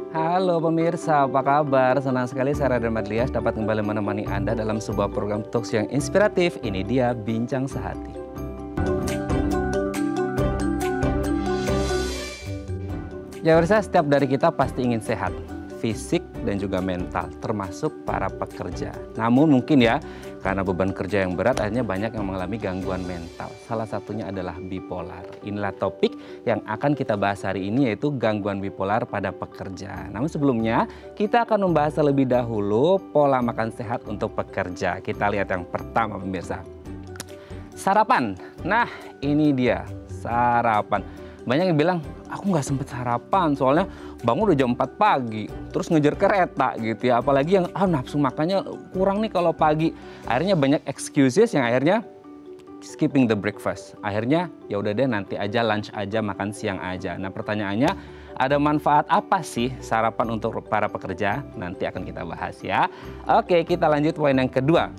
Halo pemirsa, apa kabar? Senang sekali saya Raden Madlias dapat kembali menemani Anda dalam sebuah program talks yang inspiratif. Ini dia Bincang Sehati. Ya pemirsa, setiap dari kita pasti ingin sehat, fisik dan juga mental, termasuk para pekerja. Namun mungkin ya, karena beban kerja yang berat, akhirnya banyak yang mengalami gangguan mental. Salah satunya adalah bipolar. Inilah topik yang akan kita bahas hari ini, yaitu gangguan bipolar pada pekerja. Namun sebelumnya, kita akan membahas terlebih dahulu pola makan sehat untuk pekerja. Kita lihat yang pertama pemirsa. Sarapan. Nah, ini dia sarapan. Banyak yang bilang, aku nggak sempet sarapan soalnya bangun udah jam 4 pagi. Terus ngejar kereta gitu ya. Apalagi yang nafsu makannya kurang nih kalau pagi. Akhirnya banyak excuses yang akhirnya skipping the breakfast. Akhirnya ya udah deh nanti aja lunch aja, makan siang aja. Nah pertanyaannya, ada manfaat apa sih sarapan untuk para pekerja? Nanti akan kita bahas ya. Oke, kita lanjut poin yang kedua.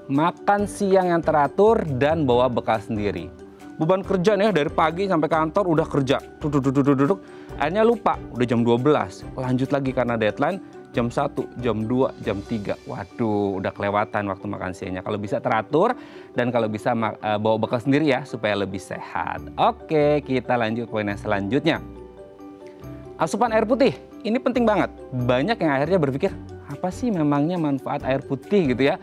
Makan siang yang teratur dan bawa bekal sendiri. Beban kerja nih dari pagi sampai kantor udah kerja. Duduk. Akhirnya lupa, udah jam 12. Lanjut lagi karena deadline jam 1, jam 2, jam 3. Waduh, udah kelewatan waktu makan siangnya. Kalau bisa teratur dan kalau bisa bawa bekal sendiri ya supaya lebih sehat. Oke, kita lanjut poin yang selanjutnya. Asupan air putih, ini penting banget. Banyak yang akhirnya berpikir, apa sih memangnya manfaat air putih gitu ya?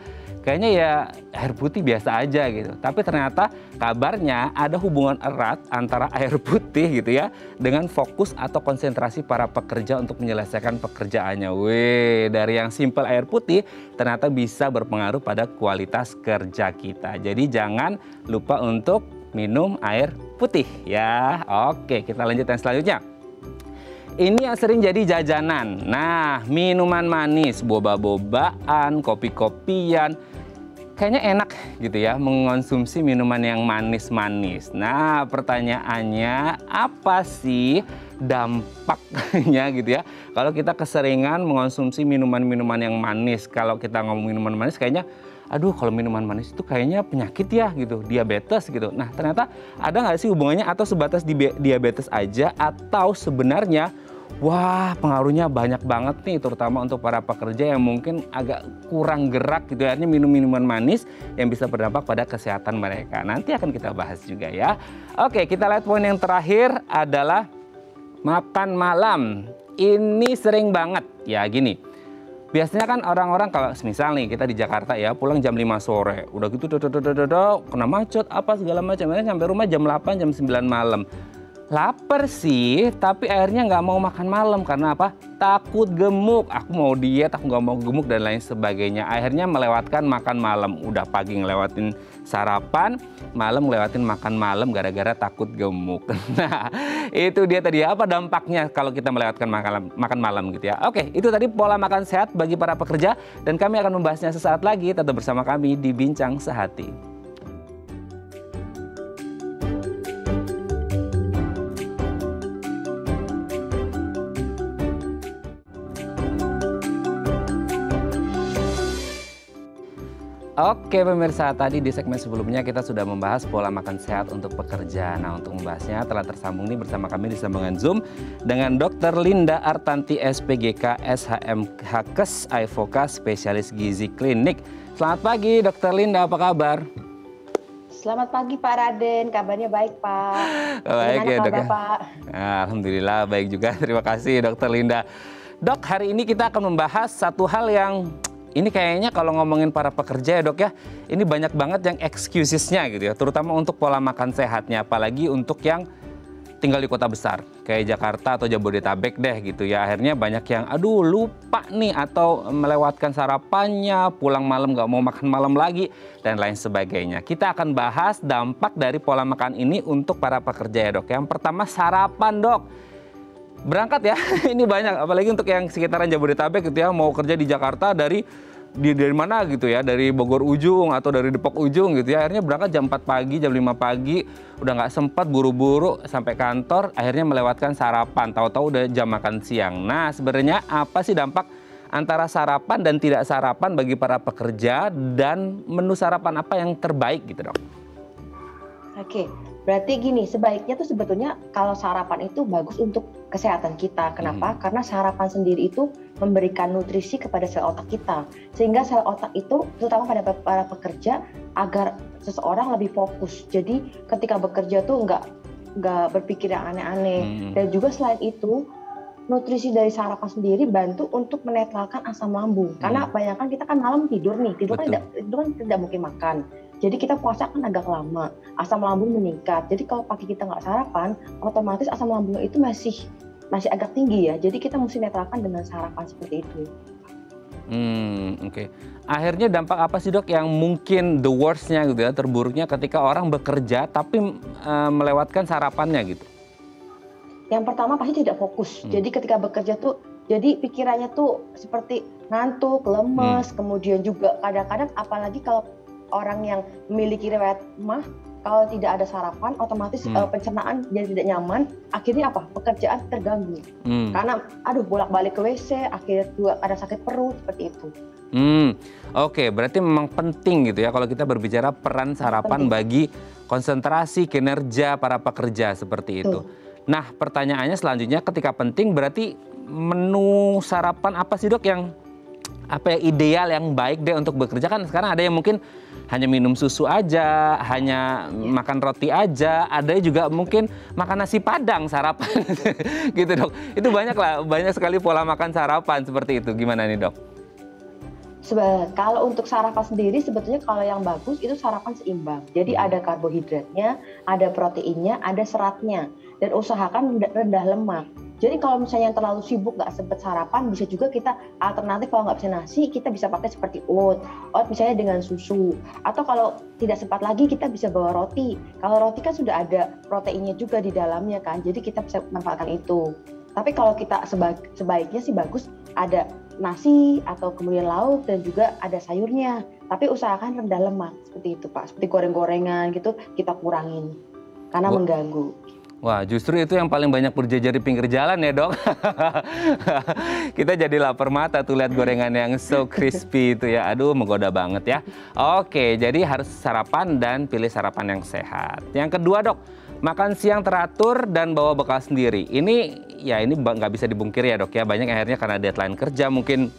Kayaknya ya air putih biasa aja gitu. Tapi ternyata kabarnya ada hubungan erat antara air putih gitu ya dengan fokus atau konsentrasi para pekerja untuk menyelesaikan pekerjaannya. Wih, dari yang simple air putih ternyata bisa berpengaruh pada kualitas kerja kita. Jadi jangan lupa untuk minum air putih ya. Oke, kita lanjut yang selanjutnya. Ini yang sering jadi jajanan. Nah, minuman manis, boba-bobaan, kopi-kopian. Kayaknya enak gitu ya mengonsumsi minuman yang manis-manis. Nah, pertanyaannya apa sih dampaknya gitu ya? Kalau kita keseringan mengonsumsi minuman-minuman yang manis. Kalau kita ngomong minuman manis kayaknya aduh kalau minuman manis itu kayaknya penyakit ya gitu, diabetes gitu. Nah, ternyata ada nggak sih hubungannya atau sebatas diabetes aja atau sebenarnya wah, pengaruhnya banyak banget nih, terutama untuk para pekerja yang mungkin agak kurang gerak gitu ya, minum minuman manis yang bisa berdampak pada kesehatan mereka. Nanti akan kita bahas juga ya. Oke, kita lihat poin yang terakhir adalah makan malam. Ini sering banget ya gini. Biasanya kan orang-orang kalau misal nih kita di Jakarta ya pulang jam 5 sore. Udah gitu kena macet apa segala macam. Sampai rumah jam 8, jam 9 malam. Lapar sih, tapi akhirnya nggak mau makan malam. Karena apa? Takut gemuk. Aku mau diet, aku nggak mau gemuk dan lain sebagainya. Akhirnya melewatkan makan malam. Udah pagi ngelewatin sarapan, malam ngelewatin makan malam gara-gara takut gemuk. Nah, itu dia tadi apa dampaknya kalau kita melewatkan makan malam gitu ya. Oke, itu tadi pola makan sehat bagi para pekerja. Dan kami akan membahasnya sesaat lagi. Tetap bersama kami di Bincang Sehati. Oke pemirsa, tadi di segmen sebelumnya kita sudah membahas pola makan sehat untuk pekerja. Nah, untuk membahasnya telah tersambung nih bersama kami di sambungan Zoom dengan Dr. Linda Artanti SPGK SHMHKes Aifoka spesialis gizi klinik. Selamat pagi Dr. Linda, apa kabar? Selamat pagi Pak Raden, kabarnya baik Pak. Baik ya dok. Pak? Alhamdulillah baik juga, terima kasih Dr. Linda. Dok, hari ini kita akan membahas satu hal yang ini kayaknya kalau ngomongin para pekerja ya dok ya, ini banyak banget yang excusesnya gitu ya, terutama untuk pola makan sehatnya, apalagi untuk yang tinggal di kota besar, kayak Jakarta atau Jabodetabek deh gitu ya. Akhirnya banyak yang aduh lupa nih atau melewatkan sarapannya, pulang malam nggak mau makan malam lagi, dan lain sebagainya. Kita akan bahas dampak dari pola makan ini untuk para pekerja ya dok. Yang pertama sarapan dok. Berangkat ya, ini banyak, apalagi untuk yang sekitaran Jabodetabek gitu ya, mau kerja di Jakarta dari mana gitu ya, dari Bogor ujung atau dari Depok ujung gitu ya, akhirnya berangkat jam 4 pagi, jam 5 pagi, udah nggak sempat buru-buru sampai kantor, akhirnya melewatkan sarapan, tahu-tahu udah jam makan siang. Nah, sebenarnya apa sih dampak antara sarapan dan tidak sarapan bagi para pekerja, dan menu sarapan apa yang terbaik gitu dok? Oke, Berarti gini, sebaiknya tuh sebetulnya kalau sarapan itu bagus untuk kesehatan kita. Kenapa? Karena sarapan sendiri itu memberikan nutrisi kepada sel otak kita. Sehingga sel otak itu, terutama pada para pekerja, agar seseorang lebih fokus. Jadi ketika bekerja tuh nggak berpikir yang aneh-aneh. Dan juga selain itu, nutrisi dari sarapan sendiri bantu untuk menetralkan asam lambung. Karena bayangkan kita kan malam tidur nih, tidur kan tidak mungkin makan. Jadi kita puasa kan agak lama, asam lambung meningkat. Jadi kalau pagi kita nggak sarapan, otomatis asam lambung itu masih agak tinggi ya. Jadi kita mesti netralkan dengan sarapan seperti itu. Oke. Akhirnya dampak apa sih dok yang mungkin the worst-nya gitu ya, terburuknya ketika orang bekerja tapi melewatkan sarapannya gitu? Yang pertama pasti tidak fokus. Jadi ketika bekerja tuh, jadi pikirannya tuh seperti ngantuk, lemes, kemudian juga kadang-kadang apalagi kalau orang yang memiliki riwayat mah, kalau tidak ada sarapan, otomatis pencernaan jadi tidak nyaman. Akhirnya apa? Pekerjaan terganggu. Karena bolak-balik ke WC, akhirnya juga ada sakit perut seperti itu. Oke, berarti memang penting gitu ya kalau kita berbicara peran sarapan bagi konsentrasi kinerja para pekerja seperti itu. Nah, pertanyaannya selanjutnya ketika penting berarti menu sarapan apa sih dok yang ideal yang baik deh untuk bekerja? Kan sekarang ada yang mungkin hanya minum susu aja, hanya makan roti aja, ada juga mungkin makan nasi padang sarapan gitu dok. Itu banyak sekali pola makan sarapan seperti itu. Gimana nih dok? Kalau untuk sarapan sendiri sebetulnya kalau yang bagus itu sarapan seimbang. Jadi ada karbohidratnya, ada proteinnya, ada seratnya. Dan usahakan rendah lemak. Jadi kalau misalnya yang terlalu sibuk nggak sempat sarapan, bisa juga kita alternatif kalau nggak bisa nasi, kita bisa pakai seperti oat misalnya dengan susu. Atau kalau tidak sempat lagi, kita bisa bawa roti. Kalau roti kan sudah ada proteinnya juga di dalamnya kan, jadi kita bisa manfaatkan itu. Tapi kalau kita sebaiknya sih bagus ada nasi atau kemudian lauk dan juga ada sayurnya. Tapi usahakan rendah lemak seperti itu Pak. Seperti goreng-gorengan gitu kita kurangin karena mengganggu. Wah, justru itu yang paling banyak berjejer di pinggir jalan ya dok. Kita jadi lapar mata tuh lihat gorengan yang so crispy itu ya. Aduh, menggoda banget ya. Oke, jadi harus sarapan dan pilih sarapan yang sehat. Yang kedua dok, makan siang teratur dan bawa bekal sendiri. Ini nggak bisa dibungkir ya dok ya. Banyak akhirnya karena deadline kerja mungkin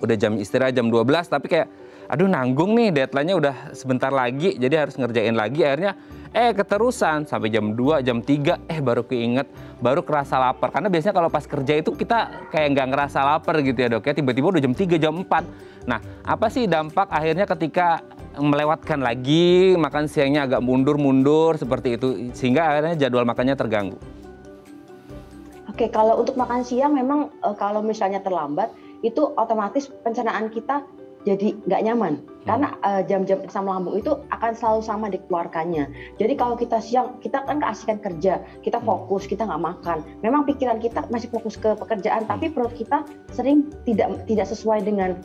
udah jam istirahat jam 12 tapi kayak aduh nanggung nih deadline-nya udah sebentar lagi jadi harus ngerjain lagi akhirnya keterusan sampai jam 2, jam 3 baru keinget, baru kerasa lapar. Karena biasanya kalau pas kerja itu kita kayak nggak ngerasa lapar gitu ya dok ya, tiba-tiba udah jam 3, jam 4. Nah, apa sih dampak akhirnya ketika melewatkan lagi makan siangnya agak mundur-mundur seperti itu sehingga akhirnya jadwal makannya terganggu? Oke, kalau untuk makan siang memang kalau misalnya terlambat itu otomatis pencernaan kita jadi nggak nyaman karena jam-jam asam lambung itu akan selalu sama dikeluarkannya. Jadi kalau kita siang kita kan keasikan kerja, kita fokus, kita nggak makan. Memang pikiran kita masih fokus ke pekerjaan, tapi perut kita sering tidak sesuai dengan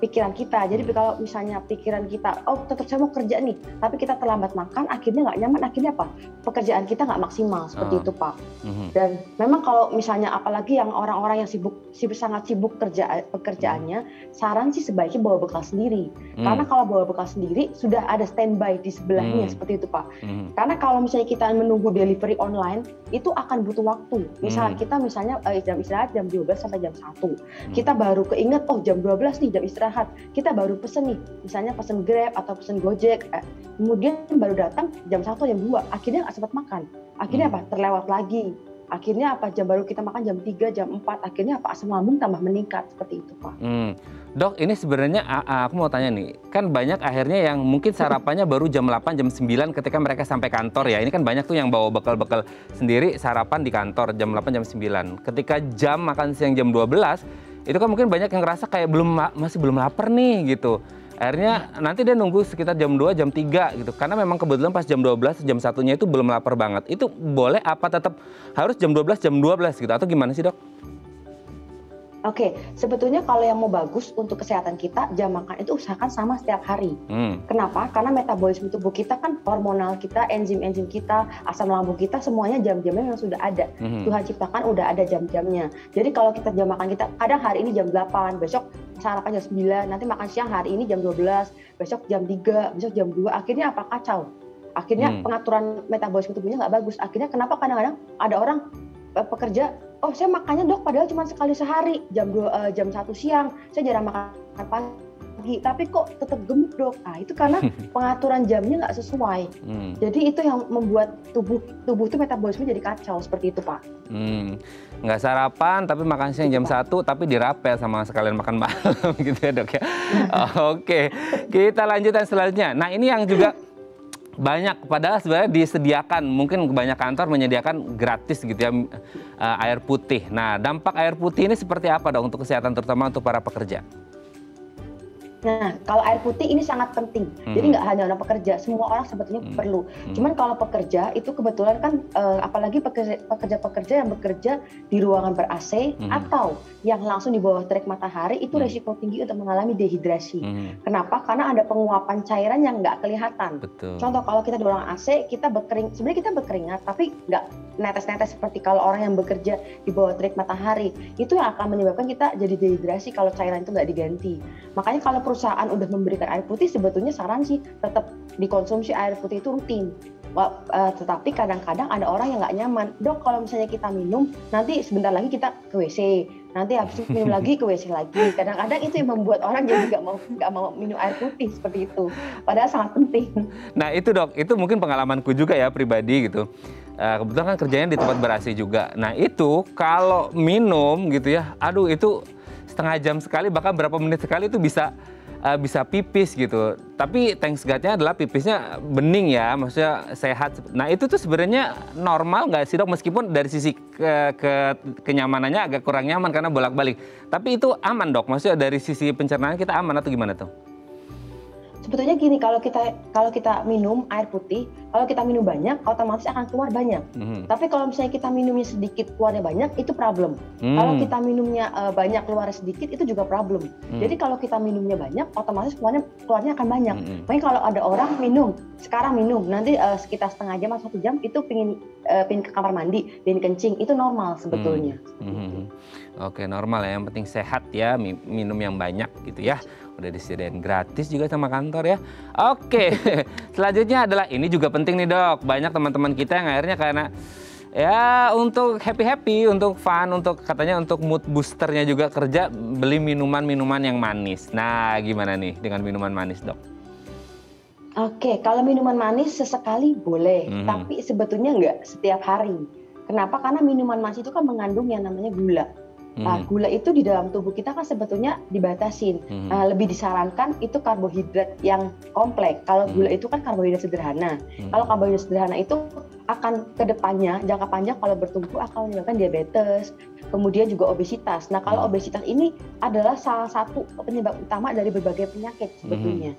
pikiran kita. Jadi kalau misalnya pikiran kita, tetap saya mau kerja nih, tapi kita terlambat makan, akhirnya nggak nyaman, akhirnya apa? Pekerjaan kita nggak maksimal seperti itu Pak. Dan memang kalau misalnya apalagi yang orang-orang yang sangat sibuk pekerjaannya, saran sih sebaiknya bawa bekal sendiri. Karena kalau bawa bekal sendiri sudah ada standby di sebelahnya seperti itu Pak. Karena kalau misalnya kita menunggu delivery online itu akan butuh waktu. Misalnya kita jam istirahat jam 12 sampai jam 1. Kita baru keinget jam 12 nih jam istirahat, kita baru pesen nih, misalnya pesen Grab atau pesen Gojek, kemudian baru datang jam 1, jam 2, akhirnya nggak sempat makan, akhirnya apa? Terlewat lagi, akhirnya apa? Jam baru kita makan jam 3, jam 4, akhirnya apa? Asam lambung tambah meningkat, seperti itu Pak. Dok, ini sebenarnya aku mau tanya nih, kan banyak akhirnya yang mungkin sarapannya baru jam 8, jam 9 ketika mereka sampai kantor ya. Ini kan banyak tuh yang bawa bekal-bekal sendiri sarapan di kantor jam 8, jam 9. Ketika jam makan siang jam 12, itu kan mungkin banyak yang ngerasa kayak masih belum lapar nih gitu. Akhirnya nanti dia nunggu sekitar jam 2, jam 3 gitu. Karena memang kebetulan pas jam 12, jam 1-nya itu belum lapar banget. Itu boleh apa tetap harus jam 12, jam 12 gitu? Atau gimana sih dok? Oke, sebetulnya kalau yang mau bagus untuk kesehatan kita, jam makan itu usahakan sama setiap hari. Kenapa? Karena metabolisme tubuh kita kan hormonal kita, enzim-enzim kita, asam lambung kita, semuanya jam-jamnya yang sudah ada. Tuhan ciptakan udah ada jam-jamnya. Jadi kalau kita jam makan kita, kadang hari ini jam 8, besok sarapan jam 9, nanti makan siang hari ini jam 12, besok jam 3, besok jam 2, akhirnya apa? Kacau. Akhirnya pengaturan metabolisme tubuhnya nggak bagus. Akhirnya kenapa kadang-kadang ada orang pekerja, oh saya makannya dok padahal cuma sekali sehari, jam 1 siang, saya jarang makan pagi, tapi kok tetap gemuk dok. Nah itu karena pengaturan jamnya nggak sesuai. Jadi itu yang membuat tubuh itu metabolisme jadi kacau seperti itu Pak. Nggak sarapan tapi makan siang jam 1 tapi dirapel sama sekalian makan malam gitu ya dok ya. Oke, kita lanjutkan selanjutnya. Nah ini yang juga banyak, padahal sebenarnya disediakan, mungkin banyak kantor menyediakan gratis gitu ya, air putih. Nah dampak air putih ini seperti apa dok untuk kesehatan terutama untuk para pekerja? Nah, kalau air putih ini sangat penting. Jadi nggak hanya orang pekerja, semua orang sebetulnya perlu. Cuman kalau pekerja itu kebetulan kan, apalagi pekerja-pekerja yang bekerja di ruangan ber-AC atau yang langsung di bawah terik matahari, itu resiko tinggi untuk mengalami dehidrasi. Kenapa? Karena ada penguapan cairan yang nggak kelihatan. Betul. Contoh kalau kita di ruangan AC, kita sebenarnya kita berkeringat, tapi nggak netes-netes seperti kalau orang yang bekerja di bawah terik matahari. Itu yang akan menyebabkan kita jadi dehidrasi kalau cairan itu nggak diganti. Makanya kalau perusahaan udah memberikan air putih, sebetulnya saran sih tetap dikonsumsi air putih itu rutin. Tetapi kadang-kadang ada orang yang nggak nyaman, dok kalau misalnya kita minum nanti sebentar lagi kita ke WC, nanti habis itu minum lagi ke WC lagi. Kadang-kadang itu yang membuat orang jadi nggak mau minum air putih seperti itu. Padahal sangat penting. Nah itu dok, itu mungkin pengalamanku juga ya pribadi gitu. Kebetulan kan kerjanya di tempat ber-AC juga. Nah itu kalau minum gitu ya, aduh itu setengah jam sekali bahkan berapa menit sekali itu bisa pipis gitu. Tapi thanks God-nya adalah pipisnya bening ya, maksudnya sehat. Nah itu tuh sebenarnya normal nggak sih dok? Meskipun dari sisi kenyamanannya agak kurang nyaman karena bolak-balik. Tapi itu aman dok? Maksudnya dari sisi pencernaan kita aman atau gimana tuh? Sebetulnya gini, kalau kita minum air putih, kalau kita minum banyak, otomatis akan keluar banyak. Tapi kalau misalnya kita minumnya sedikit, keluarnya banyak, itu problem. Kalau kita minumnya banyak, keluarnya sedikit, itu juga problem. Jadi kalau kita minumnya banyak, otomatis keluarnya akan banyak. Makanya kalau ada orang sekarang minum, nanti sekitar setengah jam atau 1 jam, itu pingin ke kamar mandi, pingin kencing, itu normal sebetulnya. Oke, normal ya, yang penting sehat ya, minum yang banyak gitu ya. Udah disediain gratis juga sama kantor ya. Oke, selanjutnya adalah ini juga penting nih dok. Banyak teman-teman kita yang akhirnya karena ya untuk happy-happy, untuk fun, untuk katanya untuk mood boosternya juga kerja beli minuman-minuman yang manis. Nah gimana nih dengan minuman manis dok? Oke, kalau minuman manis sesekali boleh, tapi sebetulnya nggak setiap hari. Kenapa? Karena minuman manis itu kan mengandung yang namanya gula. Nah, gula itu di dalam tubuh kita kan sebetulnya dibatasin. Lebih disarankan itu karbohidrat yang kompleks. Kalau gula itu kan karbohidrat sederhana. Kalau karbohidrat sederhana itu akan ke depannya, jangka panjang kalau bertumbuh akan menyebabkan diabetes, kemudian juga obesitas. Nah, kalau obesitas ini adalah salah satu penyebab utama dari berbagai penyakit sebetulnya.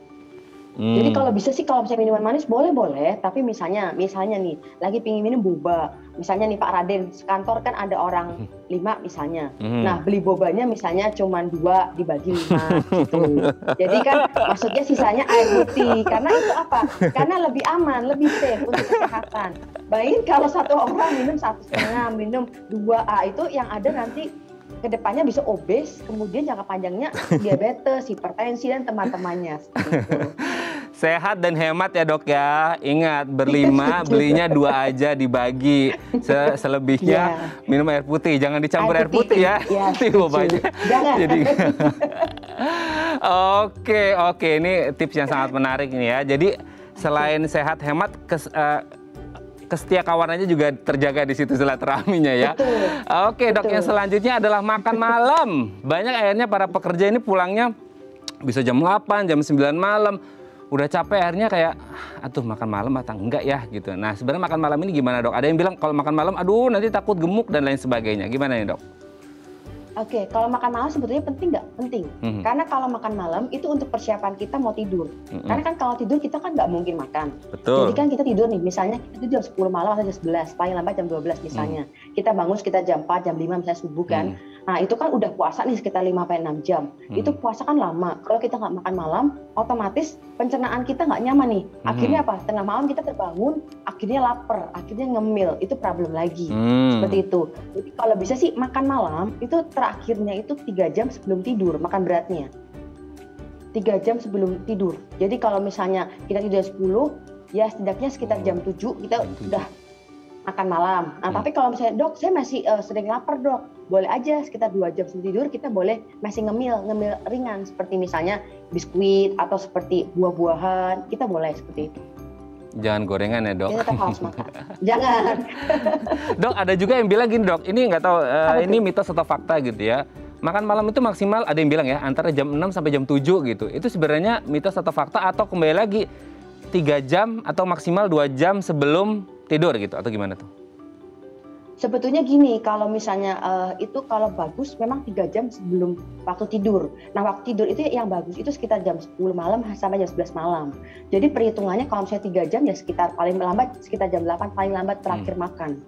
Jadi kalau bisa sih kalau misalnya minuman manis boleh, tapi misalnya nih lagi pingin minum boba, misalnya nih Pak Raden, sekantor kan ada orang 5 misalnya, nah beli bobanya misalnya cuma 2 dibagi 5 gitu. Jadi kan maksudnya sisanya air putih, karena itu apa? Karena lebih aman, lebih safe untuk kesehatan. Bayangin kalau satu orang minum 1,5, minum 2, itu yang ada nanti kedepannya bisa obes, kemudian jangka panjangnya diabetes, hipertensi dan teman-temannya. Sehat dan hemat ya dok ya. Ingat berlima belinya 2 aja dibagi. Selebihnya minum air putih. Jangan dicampur air putih ya. Nanti bobanya. Jadi Oke, ini tips yang sangat menarik nih ya. Jadi selain sehat hemat kesetiakawanannya juga terjaga di situ silaturahminya ya. Oke dok, yang selanjutnya adalah makan malam. Banyak akhirnya para pekerja ini pulangnya bisa jam 8, jam 9 malam. Udah capek akhirnya kayak, aduh makan malam atau enggak ya gitu. Nah sebenarnya makan malam ini gimana dok? Ada yang bilang kalau makan malam, aduh nanti takut gemuk dan lain sebagainya. Gimana nih dok? Oke, kalau makan malam sebetulnya penting nggak? Penting. Karena kalau makan malam itu untuk persiapan kita mau tidur. Karena kan kalau tidur kita kan nggak mungkin makan. Betul. Jadi kan kita tidur nih, misalnya kita tidur jam 10 malam atau jam 11, paling lambat jam 12 misalnya. Kita bangun sekitar jam 4, jam 5 misalnya subuh kan. Nah itu kan udah puasa nih sekitar 5-6 jam. Itu puasa kan lama. Kalau kita nggak makan malam, otomatis pencernaan kita nggak nyaman nih. Akhirnya apa? Tengah malam kita terbangun, akhirnya lapar, akhirnya ngemil. Itu problem lagi. Seperti itu. Jadi kalau bisa sih makan malam itu terakhirnya itu 3 jam sebelum tidur, makan beratnya. 3 jam sebelum tidur. Jadi kalau misalnya kita tidur 10, ya setidaknya sekitar jam 7 kita sudah makan malam. Nah, tapi kalau misalnya dok, saya masih sering lapar dok, boleh aja sekitar 2 jam sebelum tidur kita boleh masih ngemil ringan seperti misalnya biskuit atau seperti buah-buahan, kita boleh seperti itu. Jangan gorengan ya dok. Kita tetap harus makan. Jangan. Dok, ada juga yang bilang gini dok, ini nggak tahu ini mitos atau fakta gitu ya. Makan malam itu maksimal, ada yang bilang ya, antara jam 6 sampai jam 7 gitu. Itu sebenarnya mitos atau fakta atau kembali lagi 3 jam atau maksimal 2 jam sebelum tidur gitu atau gimana tuh? Sebetulnya gini, kalau misalnya itu kalau bagus memang 3 jam sebelum waktu tidur. Nah, waktu tidur itu yang bagus itu sekitar jam 10 malam sampai jam 11 malam. Jadi perhitungannya kalau misalnya 3 jam ya sekitar paling lambat sekitar jam 8 paling lambat terakhir makan.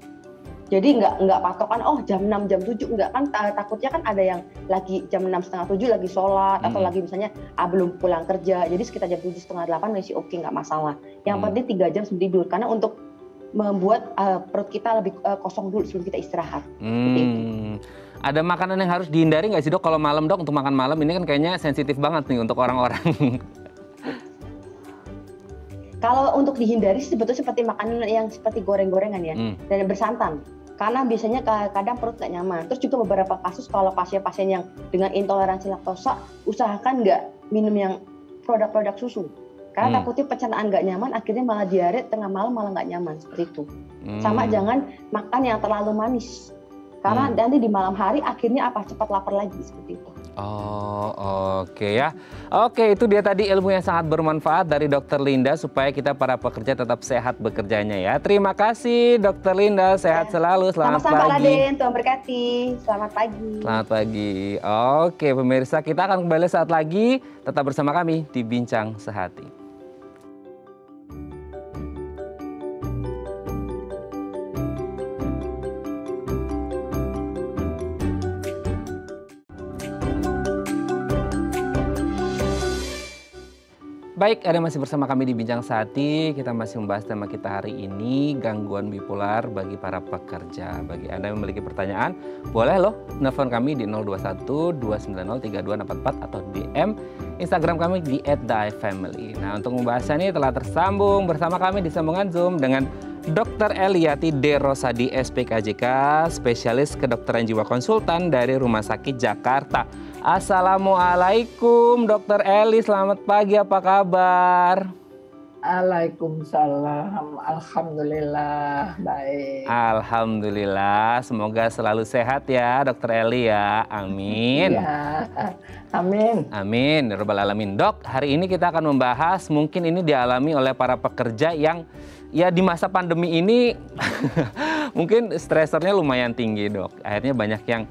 Jadi nggak patokan jam 6 jam 7 enggak kan, takutnya kan ada yang lagi jam 6 setengah 7 lagi sholat atau lagi misalnya belum pulang kerja. Jadi sekitar jam 7 setengah 8 masih oke, nggak masalah. Yang penting 3 jam sebelum tidur karena untuk membuat perut kita lebih kosong dulu sebelum kita istirahat. Ada makanan yang harus dihindari nggak sih dok kalau malam dok, untuk makan malam ini kan kayaknya sensitif banget nih untuk orang-orang. Kalau untuk dihindari sebetulnya seperti makanan yang seperti goreng-gorengan ya dan bersantan. Karena biasanya kadang perut nggak nyaman. Terus juga beberapa kasus kalau pasien-pasien yang dengan intoleransi laktosa, usahakan nggak minum yang produk-produk susu. Karena takutnya pencernaan nggak nyaman, akhirnya malah diare tengah malam malah nggak nyaman seperti itu. Sama jangan makan yang terlalu manis. Karena nanti di malam hari akhirnya cepat lapar lagi seperti itu. Oh, oke ya. Oke, itu dia tadi ilmu yang sangat bermanfaat dari Dr. Linda supaya kita para pekerja tetap sehat bekerjanya ya. Terima kasih Dr. Linda, sehat selalu. Selamat Sama-sama, pagi. Pak Raden, Tuhan berkati. Selamat pagi. Selamat pagi. Oke, pemirsa, kita akan kembali saat lagi. Tetap bersama kami di Bincang Sehati. Baik, ada masih bersama kami di Bincang Sehati. Kita masih membahas tema kita hari ini, gangguan bipolar bagi para pekerja. Bagi Anda yang memiliki pertanyaan, boleh loh nelfon kami di 021 290 3244 atau DM Instagram kami di @daifamily. Nah, untuk membahasnya ini telah tersambung bersama kami di sambungan Zoom dengan Dr. Eliati D. Rosadi, SPKJK, spesialis kedokteran jiwa konsultan dari Rumah Sakit Jakarta. Assalamualaikum Dr. Eli, selamat pagi, apa kabar? Waalaikumsalam, alhamdulillah baik. Alhamdulillah, semoga selalu sehat ya Dr. Eli ya, amin. Ya, amin. Amin, ya Rabbal Alamin. Dok, hari ini kita akan membahas, mungkin ini dialami oleh para pekerja yang ya di masa pandemi ini mungkin stresornya lumayan tinggi dok. Akhirnya banyak yang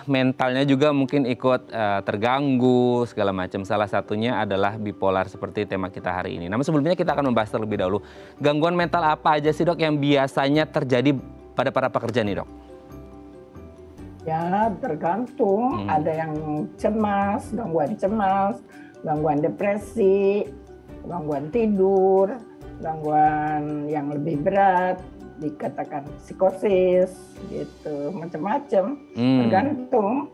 mentalnya juga mungkin ikut terganggu segala macam. Salah satunya adalah bipolar seperti tema kita hari ini. Namun sebelumnya kita akan membahas terlebih dahulu. Gangguan mental apa aja sih dok yang biasanya terjadi pada para pekerja nih dok? Ya tergantung, ada yang cemas, gangguan depresi, gangguan tidur, gangguan yang lebih berat, dikatakan psikosis gitu, macam-macam. Tergantung.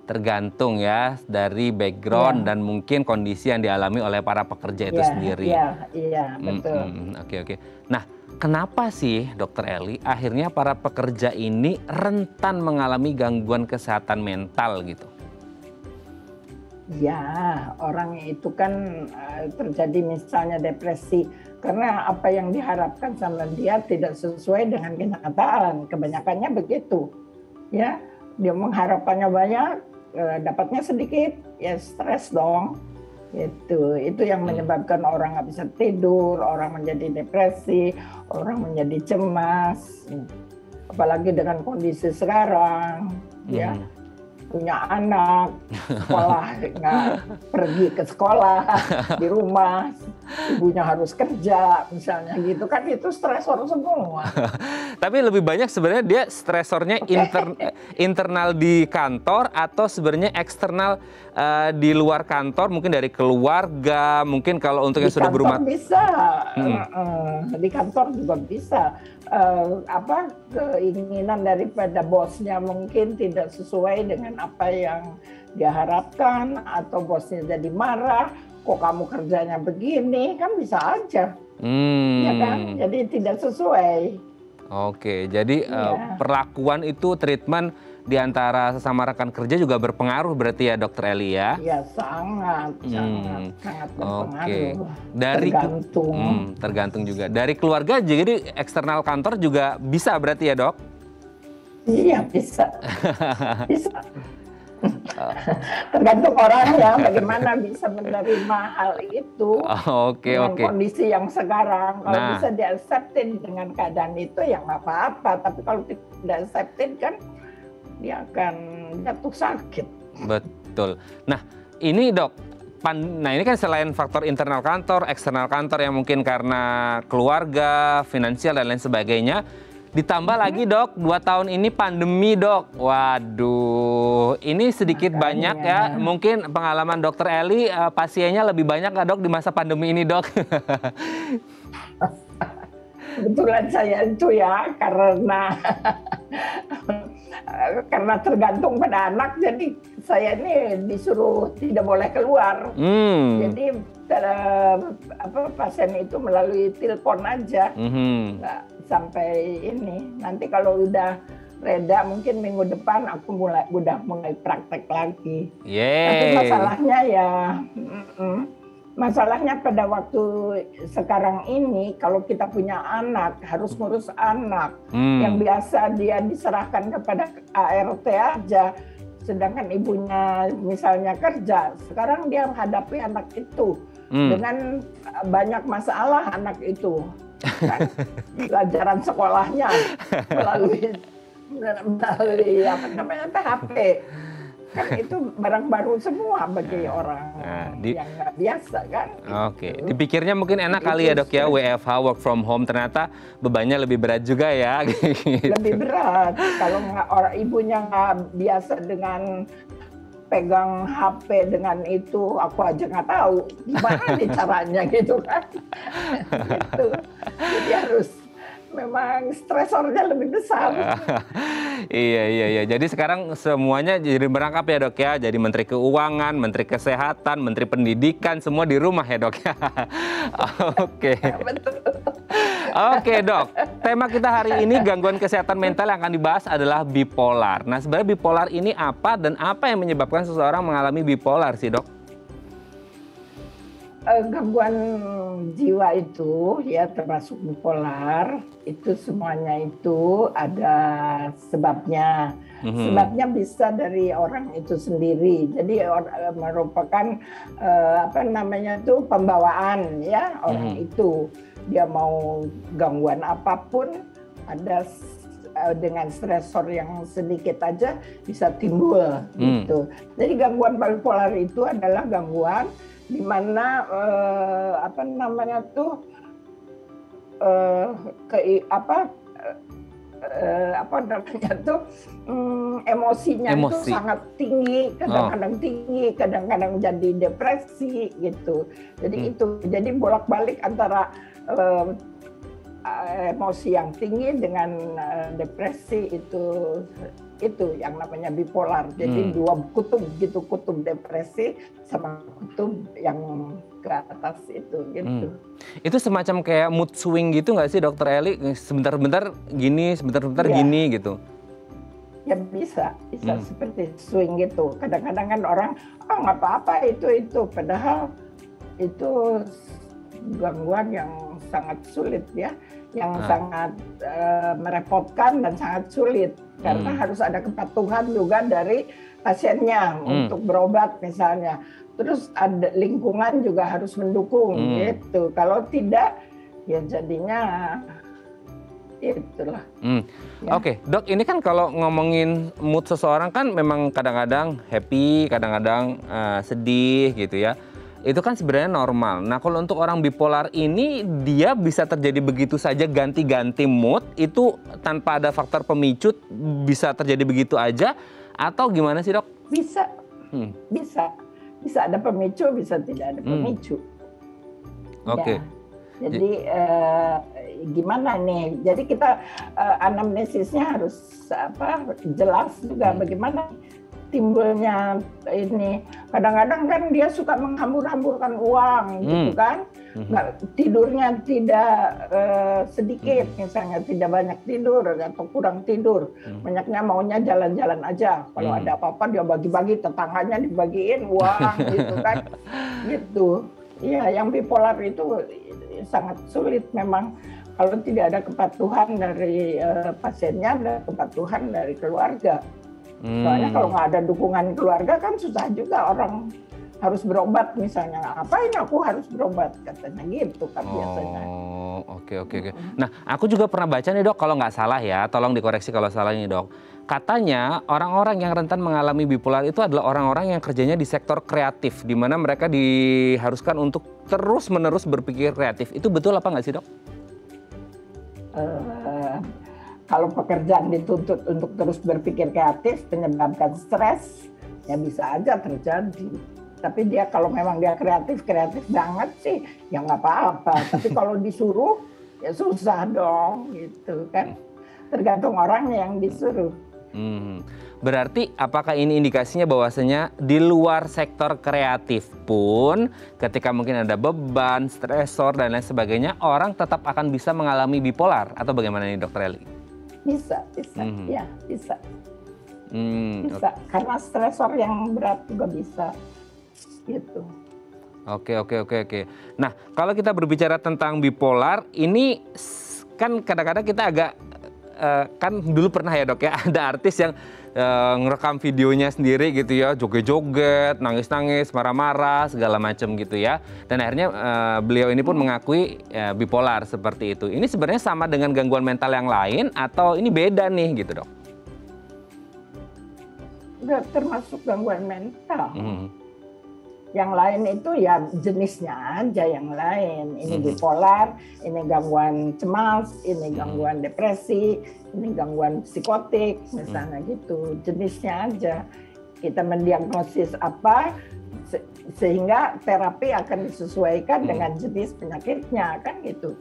Tergantung ya dari background dan mungkin kondisi yang dialami oleh para pekerja itu sendiri. Iya, betul. Oke. Nah, kenapa sih Dr. Eli akhirnya para pekerja ini rentan mengalami gangguan kesehatan mental gitu? Ya, orang itu kan terjadi misalnya depresi karena apa yang diharapkan sama dia tidak sesuai dengan kenyataan. Kebanyakannya begitu. Ya, dia mengharapkannya banyak, dapatnya sedikit, ya stres dong. Itu yang menyebabkan orang nggak bisa tidur, orang menjadi depresi, orang menjadi cemas. Apalagi dengan kondisi sekarang, ya. Punya anak, sekolah nggak pergi ke sekolah, di rumah, ibunya harus kerja, misalnya gitu kan, itu stresor semua. Tapi lebih banyak sebenarnya dia stresornya internal di kantor atau sebenarnya eksternal di luar kantor, mungkin dari keluarga, mungkin kalau untuk yang sudah berumah. Bisa, di kantor juga bisa. Keinginan daripada bosnya mungkin tidak sesuai dengan apa yang dia harapkan, atau bosnya jadi marah, kok kamu kerjanya begini, kan bisa aja, ya kan? Jadi tidak sesuai. Oke, jadi perlakuan itu treatment di antara sesama rekan kerja juga berpengaruh berarti ya Dokter Eli ya? Ya sangat berpengaruh. Dari tergantung juga. Dari keluarga jadi eksternal kantor juga bisa berarti ya Dok? Iya bisa, bisa. Tergantung orang ya bagaimana bisa menerima hal itu. Dengan kondisi yang sekarang. Kalau bisa di-accepted dengan keadaan itu ya nggak apa-apa. Tapi kalau tidak accepted kan dia akan jatuh sakit. Betul. Nah ini Dok, nah ini kan selain faktor internal kantor, eksternal kantor yang mungkin karena keluarga, finansial dan lain sebagainya. Ditambah lagi Dok, 2 tahun ini pandemi Dok. Waduh, ini sedikit banyak ya. Mungkin pengalaman Dokter Eli, pasiennya lebih banyak nggak Dok di masa pandemi ini Dok? Kebetulan saya itu ya karena tergantung pada anak, jadi saya ini disuruh tidak boleh keluar. Jadi pasien itu melalui telepon aja, nggak sampai ini. Nanti kalau udah reda mungkin minggu depan aku udah mulai praktek lagi. Tapi masalahnya pada waktu sekarang ini kalau kita punya anak harus ngurus anak yang biasa dia diserahkan kepada ART aja, sedangkan ibunya misalnya kerja, sekarang dia menghadapi anak itu dengan banyak masalah anak itu kan? Pelajaran sekolahnya melalui PHP. Kan itu barang baru semua bagi orang yang nggak biasa kan. Oke, dipikirnya mungkin enak kali ya Dok ya, WFH, work from home, ternyata bebannya lebih berat juga ya. Lebih berat kalau orang ibunya nggak biasa dengan pegang HP dengan itu, aku aja nggak tahu gimana nih caranya gitu kan. Gitu. Jadi harus memang stresornya lebih besar. Iya. Jadi sekarang semuanya jadi merangkap ya Dok ya. Jadi Menteri Keuangan, Menteri Kesehatan, Menteri Pendidikan, semua di rumah ya Dok ya. Oke. Oke Dok, tema kita hari ini gangguan kesehatan mental yang akan dibahas adalah bipolar. Nah sebenarnya bipolar ini apa dan apa yang menyebabkan seseorang mengalami bipolar sih Dok? Gangguan jiwa itu ya termasuk bipolar itu semuanya itu ada sebabnya. Sebabnya bisa dari orang itu sendiri. Jadi merupakan pembawaan ya orang itu. Dia mau gangguan apapun ada dengan stresor yang sedikit aja bisa timbul gitu. Jadi gangguan bipolar itu adalah gangguan di mana emosinya itu sangat tinggi, kadang-kadang tinggi, kadang-kadang jadi depresi gitu. Jadi jadi bolak-balik antara emosi yang tinggi dengan depresi itu yang namanya bipolar. Jadi dua kutub gitu, kutub depresi sama kutub yang ke atas itu gitu. Itu semacam kayak mood swing gitu nggak sih Dokter Eli? Sebentar-bentar gini, sebentar-bentar gini gitu. Ya bisa seperti swing gitu. Kadang-kadang kan orang nggak apa-apa itu, padahal itu gangguan yang sangat sulit ya, yang sangat merepotkan dan sangat sulit karena harus ada kepatuhan juga dari pasiennya untuk berobat misalnya. Terus ada lingkungan juga harus mendukung gitu. Kalau tidak ya jadinya itulah. Ya. Oke, Dok, ini kan kalau ngomongin mood seseorang kan memang kadang-kadang happy, kadang-kadang sedih gitu ya. Itu kan sebenarnya normal. Nah, kalau untuk orang bipolar ini dia bisa terjadi begitu saja ganti-ganti mood, itu tanpa ada faktor pemicu bisa terjadi begitu aja atau gimana sih, Dok? Bisa. Bisa ada pemicu, bisa tidak ada pemicu. Oke. Ya. Jadi gimana nih? Jadi kita anamnesisnya harus jelas juga bagaimana timbulnya ini. Kadang-kadang kan dia suka menghambur-hamburkan uang, gitu kan. Tidurnya tidak sedikit, misalnya tidak banyak tidur atau kurang tidur. Banyaknya maunya jalan-jalan aja. Kalau ada apa-apa dia bagi-bagi, tetangganya dibagiin uang, gitu kan. Gitu. Iya, yang bipolar itu sangat sulit memang. Kalau tidak ada kepatuhan dari pasiennya, ada kepatuhan dari keluarga. Soalnya kalau nggak ada dukungan keluarga kan susah juga orang harus berobat misalnya. Ngapain aku harus berobat, katanya gitu kan biasanya. Oke. Nah, aku juga pernah baca nih dok, kalau nggak salah ya, tolong dikoreksi kalau salah ini dok. Katanya orang-orang yang rentan mengalami bipolar itu adalah orang-orang yang kerjanya di sektor kreatif, di mana mereka diharuskan untuk terus-menerus berpikir kreatif. Itu betul apa nggak sih dok? Kalau pekerjaan dituntut untuk terus berpikir kreatif, menyebabkan stres, ya bisa aja terjadi. Tapi dia kalau memang dia kreatif banget sih, ya nggak apa-apa. Tapi kalau disuruh, ya susah dong, gitu kan. Tergantung orangnya yang disuruh. Berarti apakah ini indikasinya bahwasanya di luar sektor kreatif pun ketika mungkin ada beban, stresor dan lain sebagainya, orang tetap akan bisa mengalami bipolar atau bagaimana nih Dokter Eli? Bisa, ya bisa. Bisa, karena stresor yang berat juga bisa, gitu. Oke. Nah, kalau kita berbicara tentang bipolar, ini kan kadang-kadang kita agak kan dulu pernah ya dok ya, ada artis yang ngerekam videonya sendiri gitu ya, joget-joget, nangis-nangis, marah-marah, segala macam gitu ya. Dan akhirnya beliau ini pun mengakui bipolar seperti itu. Ini sebenarnya sama dengan gangguan mental yang lain atau ini beda nih gitu dok? Udah termasuk gangguan mental. Yang lain itu ya jenisnya aja yang lain. Ini bipolar, ini gangguan cemas, ini gangguan depresi, ini gangguan psikotik, misalnya gitu. Jenisnya aja. Kita mendiagnosis apa, sehingga terapi akan disesuaikan dengan jenis penyakitnya, kan gitu.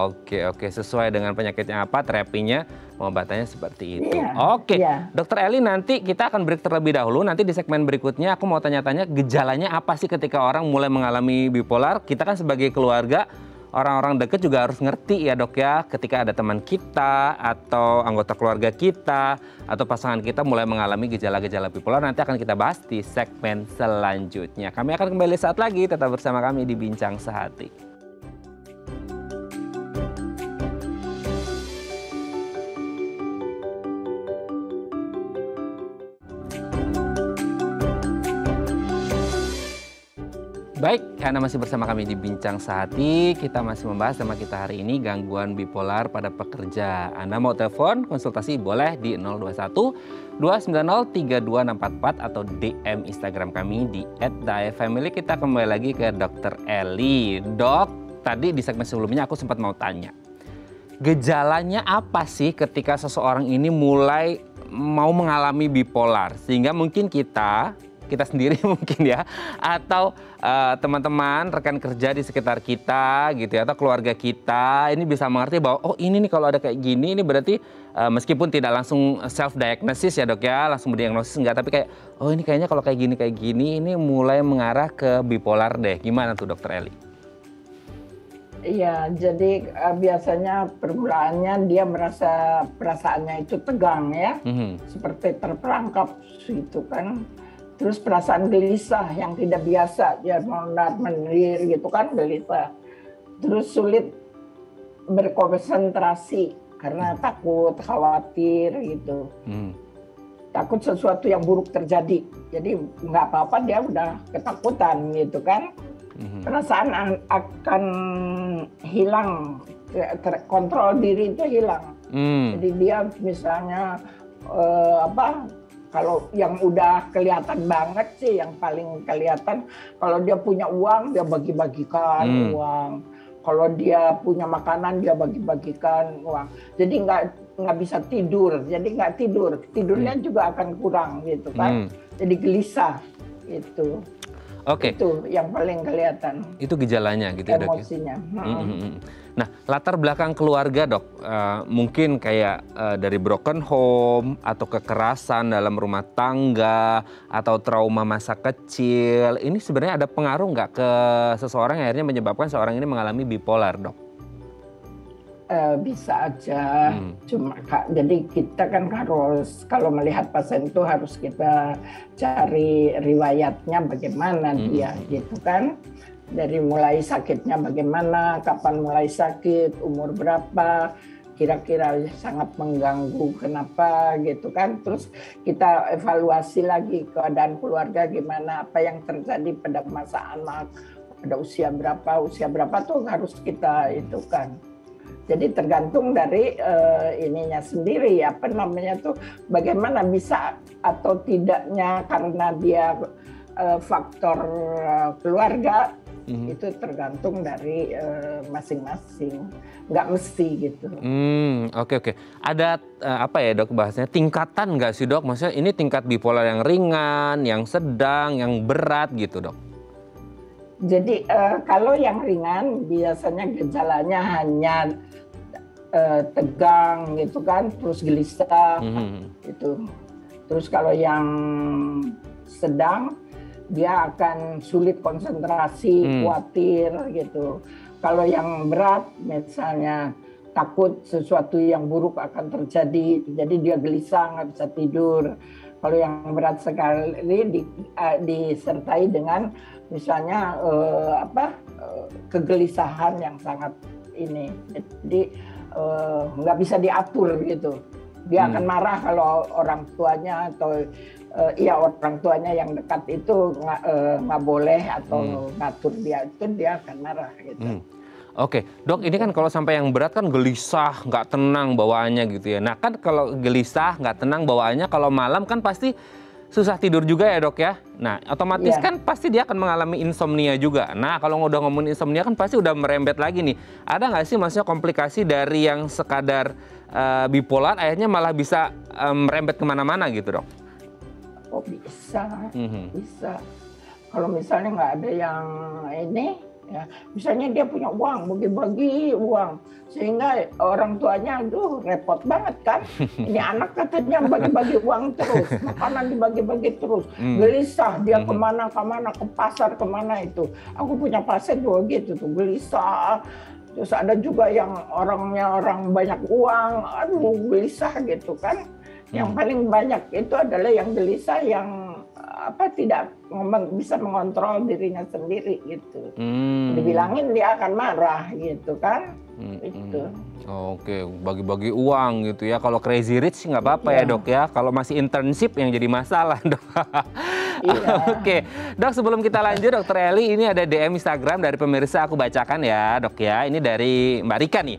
Oke. Sesuai dengan penyakitnya apa, terapinya, pengobatannya seperti itu. Iya, Oke, iya. Dokter Eli, nanti kita akan break terlebih dahulu. Nanti di segmen berikutnya aku mau tanya-tanya gejalanya apa sih ketika orang mulai mengalami bipolar. Kita kan sebagai keluarga, orang-orang dekat juga harus ngerti ya dok ya, ketika ada teman kita atau anggota keluarga kita atau pasangan kita mulai mengalami gejala-gejala bipolar, nanti akan kita bahas di segmen selanjutnya. Kami akan kembali saat lagi, tetap bersama kami di Bincang Sehati. Baik, Anda masih bersama kami di Bincang Sehati. Kita masih membahas tema kita hari ini, gangguan bipolar pada pekerja. Anda mau telepon, konsultasi boleh di 021 290 32644 atau DM Instagram kami di @daefamily. Kita kembali lagi ke Dokter Eli. Dok, tadi di segmen sebelumnya aku sempat mau tanya. Gejalanya apa sih ketika seseorang ini mulai mau mengalami bipolar? Sehingga mungkin kita sendiri mungkin ya, atau teman-teman, rekan kerja di sekitar kita gitu ya, atau keluarga kita ini bisa mengerti bahwa oh ini nih kalau ada kayak gini, ini berarti meskipun tidak langsung self diagnosis ya dok ya, langsung diagnosis enggak, tapi kayak oh ini kayaknya kalau kayak gini ini mulai mengarah ke bipolar deh. Gimana tuh Dokter Eli? Iya, jadi biasanya permulaannya dia merasa perasaannya itu tegang ya, seperti terperangkap gitu kan. Terus perasaan gelisah yang tidak biasa, dia mondar-mandir gitu kan, gelisah. Terus sulit berkonsentrasi karena takut, khawatir gitu. Takut sesuatu yang buruk terjadi. Jadi nggak apa-apa, dia udah ketakutan gitu kan. Perasaan akan hilang, kontrol diri itu hilang. Jadi dia misalnya kalau yang udah kelihatan banget sih, yang paling kelihatan kalau dia punya uang, dia bagi-bagikan uang. Kalau dia punya makanan, dia bagi-bagikan uang. Jadi nggak bisa tidur, tidurnya juga akan kurang gitu kan. Jadi gelisah gitu. Oke. Itu yang paling kelihatan. Itu gejalanya gitu ya, Dok? Emosinya. Nah, latar belakang keluarga, Dok, mungkin kayak dari broken home atau kekerasan dalam rumah tangga atau trauma masa kecil, ini sebenarnya ada pengaruh nggak ke seseorang yang akhirnya menyebabkan seorang ini mengalami bipolar, Dok? Bisa aja, cuma jadi kita kan harus kalau melihat pasien itu harus kita cari riwayatnya bagaimana dia gitu kan, dari mulai sakitnya bagaimana, kapan mulai sakit, umur berapa, kira-kira sangat mengganggu kenapa gitu kan, terus kita evaluasi lagi keadaan keluarga gimana, apa yang terjadi pada masa anak, pada usia berapa tuh harus kita itu kan. Jadi tergantung dari ininya sendiri, apa namanya tuh, bagaimana bisa atau tidaknya karena dia faktor keluarga, itu tergantung dari masing-masing, nggak mesti gitu. Oke. Ada apa ya, Dok, bahasanya tingkatan nggak sih, Dok? Maksudnya ini tingkat bipolar yang ringan, yang sedang, yang berat gitu, Dok? Jadi kalau yang ringan biasanya gejalanya hanya tegang gitu kan, terus gelisah itu. Terus kalau yang sedang dia akan sulit konsentrasi, khawatir gitu. Kalau yang berat misalnya takut sesuatu yang buruk akan terjadi, jadi dia gelisah, nggak bisa tidur. Kalau yang berat sekali disertai dengan misalnya kegelisahan yang sangat ini, jadi nggak bisa diatur gitu. Dia akan marah kalau orang tuanya atau orang tuanya yang dekat itu nggak boleh atau ngatur dia, itu dia akan marah gitu. Oke, Dok, ini kan kalau sampai yang berat kan gelisah, nggak tenang bawaannya gitu ya. Nah kan kalau gelisah, nggak tenang bawaannya, kalau malam kan pasti susah tidur juga ya, Dok ya. Nah otomatis kan pasti dia akan mengalami insomnia juga. Nah kalau udah ngomongin insomnia kan pasti udah merembet lagi nih. Ada nggak sih maksudnya komplikasi dari yang sekadar bipolar akhirnya malah bisa merembet kemana-mana gitu, Dok? Oh bisa. Kalau misalnya nggak ada yang ini, ya, misalnya dia punya uang, bagi-bagi uang, sehingga orang tuanya, aduh repot banget kan. Ini anak katanya bagi-bagi uang terus, makanan dibagi-bagi terus, gelisah dia kemana, ke pasar kemana itu. Aku punya pasien juga gitu tuh, gelisah. Terus ada juga yang orangnya orang banyak uang, aduh gelisah gitu kan. Yang paling banyak itu adalah yang gelisah, yang tidak bisa mengontrol dirinya sendiri gitu. Dibilangin dia akan marah gitu kan. Itu. Oke, bagi-bagi uang gitu ya. Kalau crazy rich sih nggak apa-apa ya, Dok ya. Kalau masih internship yang jadi masalah, Dok. Oke, Dok, sebelum kita lanjut, Dokter Eli, ini ada DM Instagram dari pemirsa, aku bacakan ya, Dok ya. Ini dari Mbak Rika nih.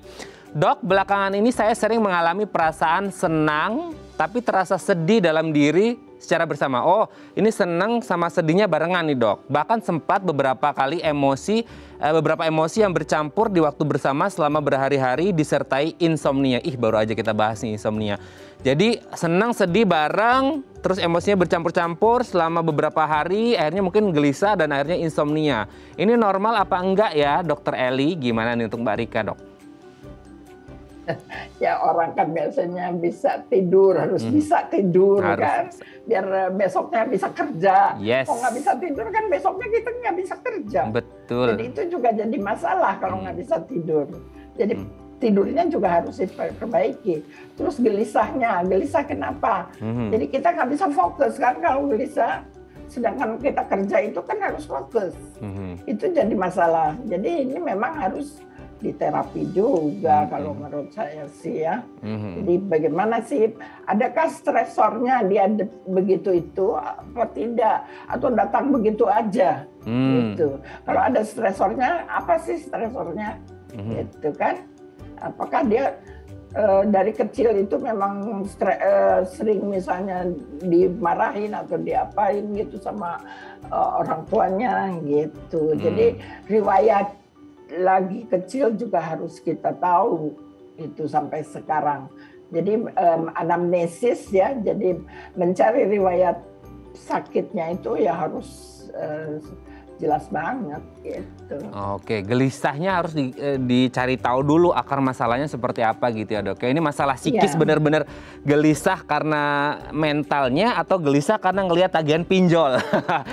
Dok, belakangan ini saya sering mengalami perasaan senang tapi terasa sedih dalam diri secara bersama. Oh, ini senang sama sedihnya barengan nih, Dok. Bahkan sempat beberapa emosi yang bercampur di waktu bersama selama berhari-hari disertai insomnia. Baru aja kita bahas nih insomnia. Jadi senang sedih bareng, terus emosinya bercampur-campur selama beberapa hari, akhirnya mungkin gelisah dan akhirnya insomnia. Ini normal apa enggak ya, Dokter Eli? Gimana nih untuk Mbak Rika, Dok? Ya orang kan biasanya bisa tidur, harus bisa tidur kan, biar besoknya bisa kerja. Kalau nggak bisa tidur kan besoknya kita nggak bisa kerja. Betul. Jadi itu juga jadi masalah kalau nggak bisa tidur. Jadi tidurnya juga harus diperbaiki. Terus gelisah kenapa? Jadi kita nggak bisa fokus kan kalau gelisah. Sedangkan kita kerja itu kan harus fokus. Itu jadi masalah. Jadi ini memang harus diterapi juga kalau menurut saya sih ya. Jadi bagaimana sih, adakah stresornya dia begitu itu apa tidak, atau datang begitu aja gitu. Kalau ada stresornya, apa sih stresornya gitu kan, apakah dia dari kecil itu memang sering misalnya dimarahin atau diapain gitu sama orang tuanya gitu. Jadi riwayat lagi kecil juga harus kita tahu itu sampai sekarang. Jadi anamnesis ya, jadi mencari riwayat sakitnya itu ya harus jelas banget gitu. Oke, gelisahnya harus dicari tahu dulu akar masalahnya seperti apa gitu ya dok. Ini masalah psikis benar-benar gelisah karena mentalnya atau gelisah karena ngelihat tagihan pinjol.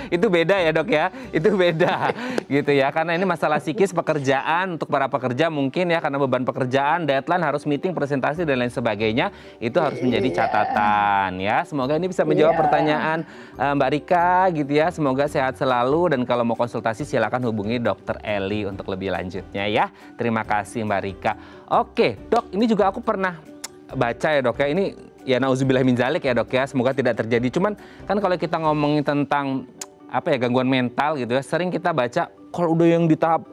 Itu beda ya dok ya, itu beda gitu ya. Karena ini masalah psikis pekerjaan untuk para pekerja mungkin ya, karena beban pekerjaan, deadline, harus meeting, presentasi dan lain sebagainya. Itu harus menjadi catatan ya. Semoga ini bisa menjawab pertanyaan Mbak Rika gitu ya. Semoga sehat selalu, dan kalau mau konsultasi silakan hubungi Dokter Eli untuk lebih lanjutnya ya. Terima kasih Mbak Rika. Oke dok, ini juga aku pernah baca ya dok ya. Ini ya nauzubillah min dzalik ya dok ya. Semoga tidak terjadi. Cuman kan kalau kita ngomongin tentang apa ya, gangguan mental gitu ya, sering kita baca kalau udah yang di tahap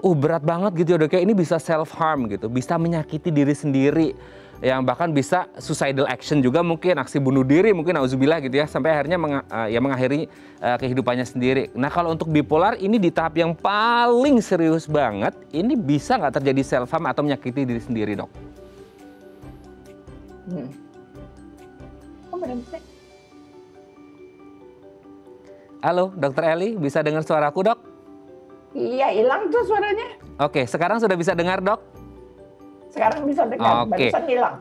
berat banget gitu ya dok ya, ini bisa self harm gitu, bisa menyakiti diri sendiri, yang bahkan bisa suicidal action juga, mungkin aksi bunuh diri mungkin, nauzubillah gitu ya, sampai akhirnya mengakhiri kehidupannya sendiri. Nah kalau untuk bipolar ini di tahap yang paling serius banget, ini bisa nggak terjadi self harm atau menyakiti diri sendiri dok? Halo Dokter Eli, bisa dengar suaraku dok? Iya, hilang tuh suaranya. Oke, sekarang sudah bisa dengar dok? Sekarang bisa dengar, barusan hilang.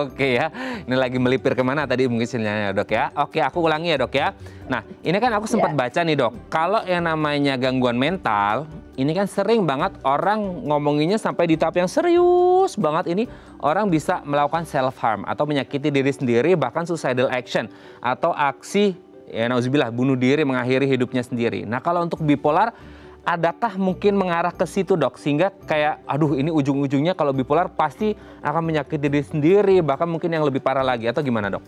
Oke ya, ini lagi melipir kemana tadi mungkin sinyalnya dok ya. Oke, aku ulangi ya dok ya. Nah ini kan aku sempat baca nih dok, kalau yang namanya gangguan mental, ini kan sering banget orang ngomonginnya sampai di tahap yang serius banget, ini orang bisa melakukan self harm atau menyakiti diri sendiri, bahkan suicidal action atau aksi ya nauzubillah bunuh diri, mengakhiri hidupnya sendiri. Nah kalau untuk bipolar, adakah mungkin mengarah ke situ dok, sehingga kayak aduh ini ujung-ujungnya kalau bipolar pasti akan menyakiti diri sendiri, bahkan mungkin yang lebih parah lagi, atau gimana dok?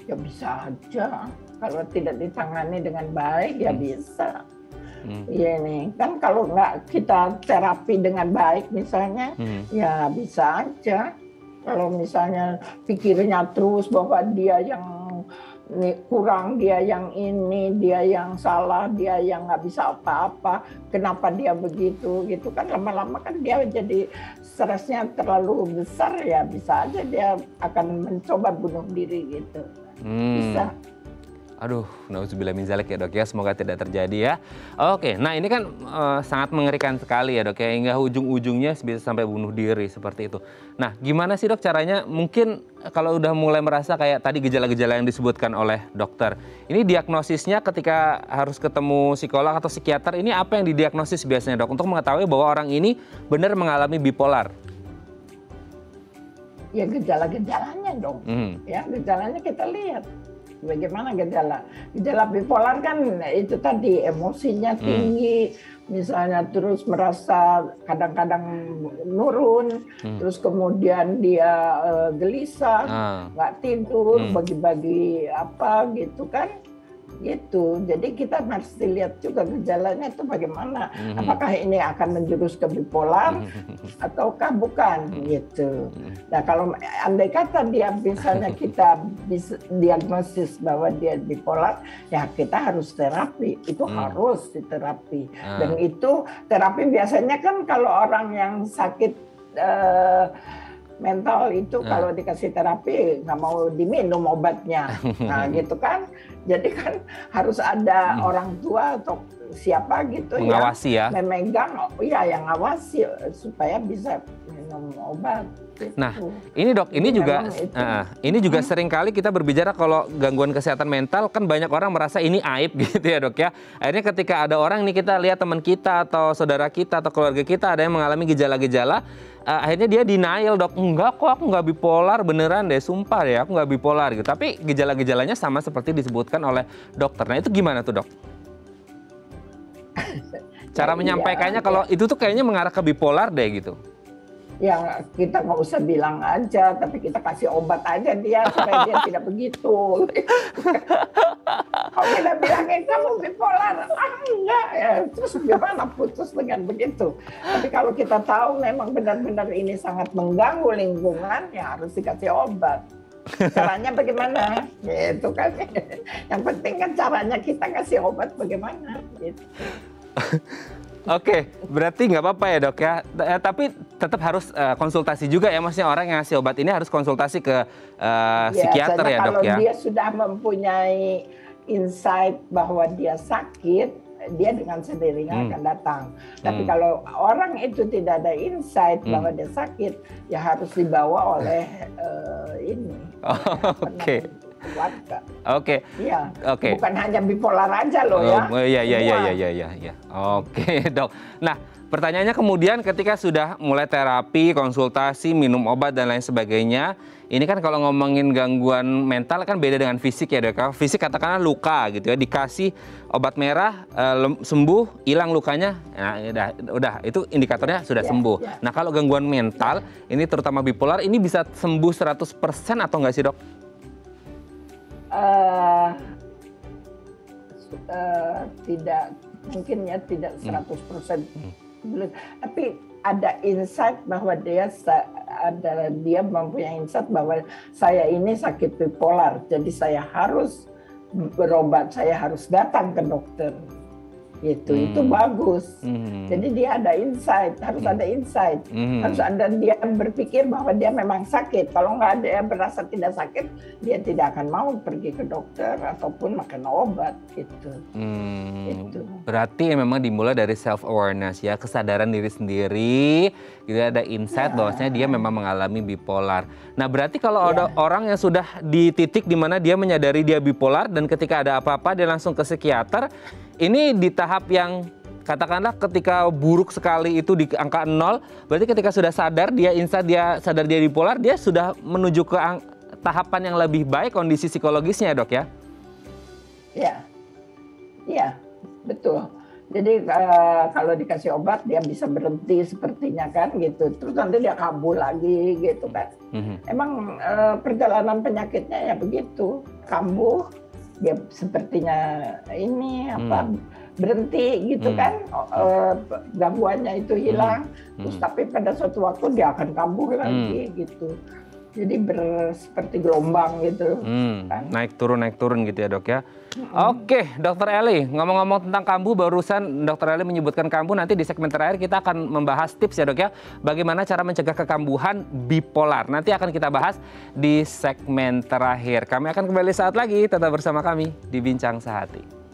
Ya bisa aja, kalau tidak ditangani dengan baik ya bisa. Iya nih, kan kalau nggak kita terapi dengan baik misalnya, ya bisa aja. Kalau misalnya pikirnya terus bahwa dia yang kurang, dia yang ini, dia yang salah, dia yang nggak bisa apa-apa, kenapa dia begitu gitu kan, lama-lama kan dia jadi stresnya terlalu besar, ya bisa aja dia akan mencoba bunuh diri gitu. Bisa. Aduh, nauzubillah min dzalik ya dok ya, semoga tidak terjadi ya. Oke, nah ini kan sangat mengerikan sekali ya dok ya, hingga ujung-ujungnya bisa sampai bunuh diri seperti itu. Nah gimana sih dok caranya, mungkin kalau udah mulai merasa kayak tadi gejala-gejala yang disebutkan oleh dokter, ini diagnosisnya ketika harus ketemu psikolog atau psikiater, ini apa yang didiagnosis biasanya dok, untuk mengetahui bahwa orang ini benar mengalami bipolar? Ya gejala-gejalanya dong, ya gejalanya kita lihat. Bagaimana gejala? Gejala bipolar kan itu tadi, emosinya tinggi, misalnya terus merasa kadang-kadang nurun, terus kemudian dia gelisah, nggak tidur, bagi-bagi apa gitu kan. Gitu, jadi kita mesti lihat juga gejalanya itu bagaimana, apakah ini akan menjurus ke bipolar ataukah bukan gitu. Nah kalau andai kata dia misalnya kita bisa diagnosis bahwa dia bipolar, ya kita harus terapi, itu harus diterapi. Dan itu terapi biasanya kan kalau orang yang sakit mental itu kalau dikasih terapi nggak mau diminum obatnya, nah gitu kan. Jadi kan harus ada orang tua atau siapa gitu mengawasi ya, memegang, yang ngawasi supaya bisa minum obat. Nah ini dok, ini juga sering kali kita berbicara kalau gangguan kesehatan mental, kan banyak orang merasa ini aib gitu ya dok ya. Akhirnya ketika ada orang nih, kita lihat teman kita atau saudara kita atau keluarga kita ada yang mengalami gejala-gejala, akhirnya dia denial dok, enggak kok aku nggak bipolar, beneran deh, sumpah deh aku nggak bipolar gitu. Tapi gejala-gejalanya sama seperti disebutkan oleh dokter. Nah itu gimana tuh dok? Cara menyampaikannya kalau itu tuh kayaknya mengarah ke bipolar deh gitu. Ya kita nggak usah bilang aja, tapi kita kasih obat aja dia supaya dia tidak begitu. Kalau kita bilangin kamu bipolar, enggak ya, terus gimana putus dengan begitu. Tapi kalau kita tahu memang benar-benar ini sangat mengganggu lingkungan, ya harus dikasih obat. Caranya bagaimana? Gitu kan. Yang penting kan caranya kita kasih obat bagaimana. Gitu. Oke, berarti nggak apa-apa ya dok ya, tapi tetap harus konsultasi juga ya, maksudnya orang yang ngasih obat ini harus konsultasi ke psikiater ya dok ya. Kalau dia sudah mempunyai insight bahwa dia sakit, dia dengan sendirinya akan datang. Tapi kalau orang itu tidak ada insight bahwa dia sakit, ya harus dibawa oleh ini. Oke. Keluarga. Oke. Iya. Oke. Bukan hanya bipolar aja loh ya. Iya. Oke, Dok. Nah, pertanyaannya kemudian ketika sudah mulai terapi, konsultasi, minum obat dan lain sebagainya, ini kan kalau ngomongin gangguan mental kan beda dengan fisik ya, Dok. Fisik katakanlah luka gitu ya, dikasih obat merah, sembuh, hilang lukanya, nah udah itu indikatornya sudah sembuh. Ya. Nah, kalau gangguan mental, ini terutama bipolar, ini bisa sembuh 100% atau enggak sih, Dok? Tidak mungkin ya, tidak 100%. Tapi ada insight bahwa dia mempunyai insight bahwa saya ini sakit bipolar, jadi saya harus berobat, saya harus datang ke dokter. Itu bagus. Jadi dia ada insight, harus ada insight. Harus ada dia berpikir bahwa dia memang sakit. Kalau nggak ada, dia berasa tidak sakit, dia tidak akan mau pergi ke dokter ataupun makan obat gitu. Berarti memang dimulai dari self awareness ya, kesadaran diri sendiri. Gitu ada insight bahwasanya dia memang mengalami bipolar. Nah, berarti kalau ada orang yang sudah di titik di mana dia menyadari dia bipolar dan ketika ada apa-apa dia langsung ke psikiater, ini di tahap yang katakanlah ketika buruk sekali itu di angka 0, berarti ketika sudah sadar dia insight, dia sadar dia bipolar, dia sudah menuju ke tahapan yang lebih baik kondisi psikologisnya, Dok ya? Iya, betul. Jadi kalau dikasih obat dia bisa berhenti sepertinya kan gitu, terus nanti dia kambuh lagi gitu kan. Emang perjalanan penyakitnya ya begitu, kambuh. Dia sepertinya ini berhenti gitu kan, gangguannya itu hilang, terus tapi pada suatu waktu dia akan kambuh lagi gitu. Jadi seperti gelombang gitu. Kan? Naik turun gitu ya, Dok ya. Oke, Dokter Eli, ngomong-ngomong tentang kambuh, barusan Dokter Eli menyebutkan kambuh. Nanti di segmen terakhir kita akan membahas tips ya, Dok ya, bagaimana cara mencegah kekambuhan bipolar. Nanti akan kita bahas di segmen terakhir. Kami akan kembali saat lagi, tetap bersama kami di Bincang Sehati.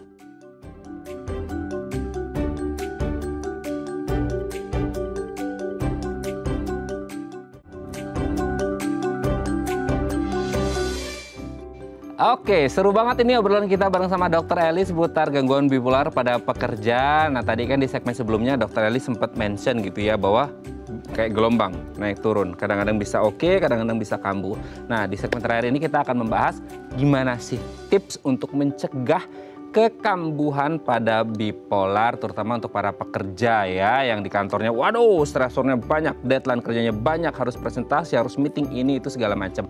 Oke, seru banget ini obrolan kita bareng sama Dokter Eli seputar gangguan bipolar pada pekerja. Nah, tadi kan di segmen sebelumnya Dokter Eli sempat mention gitu ya bahwa kayak gelombang, naik turun. Kadang-kadang bisa oke, kadang-kadang bisa kambuh. Nah, di segmen terakhir ini kita akan membahas gimana sih tips untuk mencegah kekambuhan pada bipolar, terutama untuk para pekerja ya, yang di kantornya, waduh, stresornya banyak, deadline kerjanya banyak, harus presentasi, harus meeting, ini, itu, segala macam.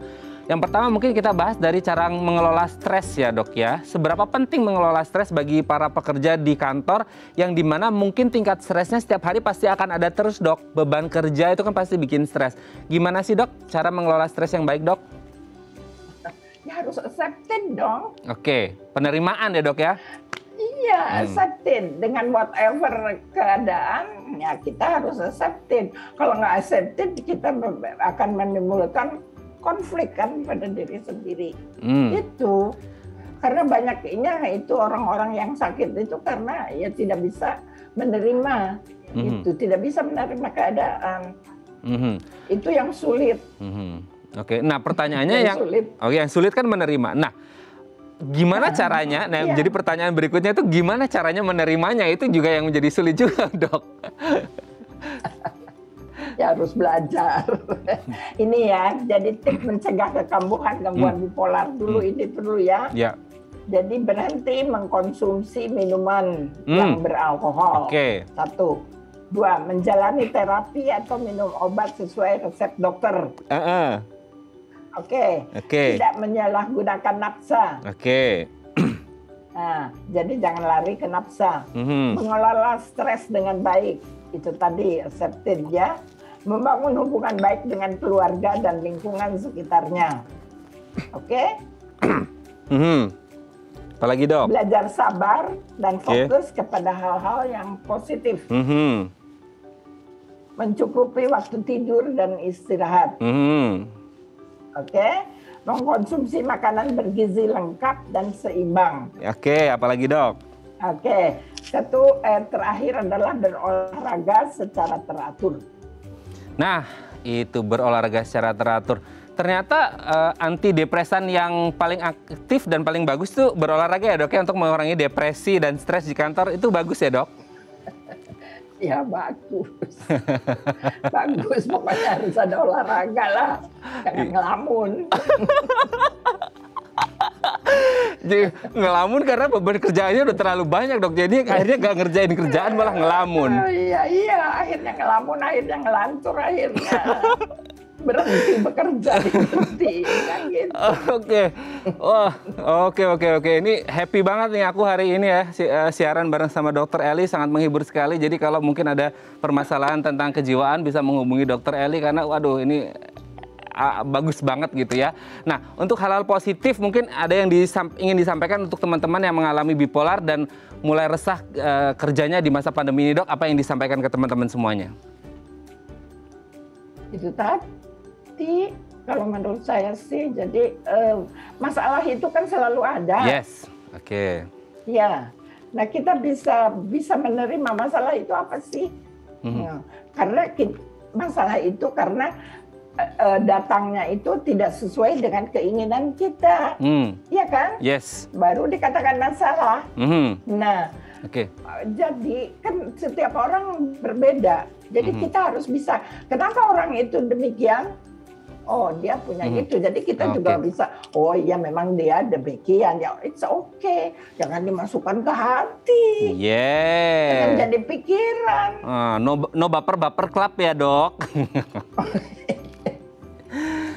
Yang pertama mungkin kita bahas dari cara mengelola stres ya, Dok ya. Seberapa penting mengelola stres bagi para pekerja di kantor yang dimana mungkin tingkat stresnya setiap hari pasti akan ada terus, Dok. Beban kerja itu kan pasti bikin stres. Gimana sih, Dok, cara mengelola stres yang baik, Dok? Ya harus accepted dong. Oke, penerimaan ya, Dok ya? Iya, accepted. Dengan whatever keadaan, ya kita harus accepted. Kalau nggak accepted, kita akan menimbulkan konflik kan pada diri sendiri. Itu karena banyaknya itu orang-orang yang sakit itu karena ya tidak bisa menerima itu, tidak bisa menerima keadaan. Itu yang sulit. Oke, nah pertanyaannya yang sulit kan menerima. Nah, gimana caranya? Nah, jadi pertanyaan berikutnya itu gimana caranya menerimanya, itu juga yang menjadi sulit juga, Dok. Ya harus belajar. Ini ya, jadi tips mencegah kekambuhan gangguan bipolar dulu ini dulu ya. Jadi berhenti mengkonsumsi minuman yang beralkohol. Satu. Dua, menjalani terapi atau minum obat sesuai resep dokter. Tidak menyalahgunakan nafsa. Nah, jadi jangan lari ke nafsa. Mengelola stres dengan baik. Itu tadi accepted ya. Membangun hubungan baik dengan keluarga dan lingkungan sekitarnya. Apalagi, Dok? Belajar sabar dan fokus kepada hal-hal yang positif. Mencukupi waktu tidur dan istirahat. Mengkonsumsi makanan bergizi lengkap dan seimbang. Apalagi, Dok? Oke, satu terakhir adalah berolahraga secara teratur. Nah, itu berolahraga secara teratur. Ternyata antidepresan yang paling aktif dan paling bagus tuh berolahraga ya dok ya, untuk mengurangi depresi dan stres di kantor, itu bagus ya dok? Ya bagus, bagus, pokoknya harus ada olahraga lah, jangan ngelamun. Jadi ngelamun karena beban kerjaannya udah terlalu banyak dok, jadi akhirnya nggak ngerjain kerjaan malah ngelamun. Iya, akhirnya ngelamun, akhirnya ngelantur, akhirnya berhenti bekerja, berhenti, kan gitu. Oke, wah, oke. Ini happy banget nih aku hari ini ya, siaran bareng sama Dokter Eli, sangat menghibur sekali. Jadi kalau mungkin ada permasalahan tentang kejiwaan bisa menghubungi Dokter Eli, karena waduh ini bagus banget gitu ya. Nah, untuk hal-hal positif mungkin ada yang ingin disampaikan untuk teman-teman yang mengalami bipolar dan mulai resah kerjanya di masa pandemi ini dok, apa yang disampaikan ke teman-teman semuanya? Itu tadi, kalau menurut saya sih, jadi masalah itu kan selalu ada. Yes, oke. Ya, nah kita bisa menerima masalah itu apa sih? Ya, karena masalah itu karena datangnya itu tidak sesuai dengan keinginan kita, ya kan? Yes. Baru dikatakan masalah. Nah, jadi kan setiap orang berbeda. Jadi kita harus bisa. Kenapa orang itu demikian? Oh, dia punya itu. Jadi kita juga bisa. Oh iya, memang dia demikian. Ya, it's okay. Jangan dimasukkan ke hati. Jangan jadi pikiran. No baper club ya dok.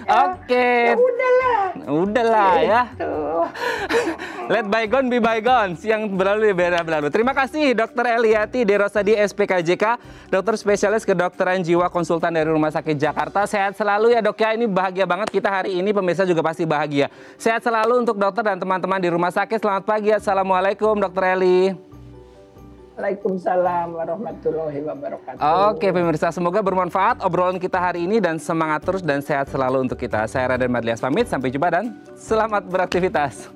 Oke. Ya udahlah ya. Let bygone be bygone. Yang berlalu ya berlalu. Terima kasih Dr. Eliati De Rosadi SPKJK, dokter spesialis kedokteran jiwa konsultan dari Rumah Sakit Jakarta. Sehat selalu ya dok ya. Ini bahagia banget kita hari ini, pemirsa juga pasti bahagia. Sehat selalu untuk dokter dan teman-teman di rumah sakit. Selamat pagi. Assalamualaikum Dr. Eli. Waalaikumsalam warahmatullahi wabarakatuh. Oke pemirsa, semoga bermanfaat obrolan kita hari ini dan semangat terus dan sehat selalu untuk kita. Saya Raden Madlias pamit, sampai jumpa dan selamat beraktivitas.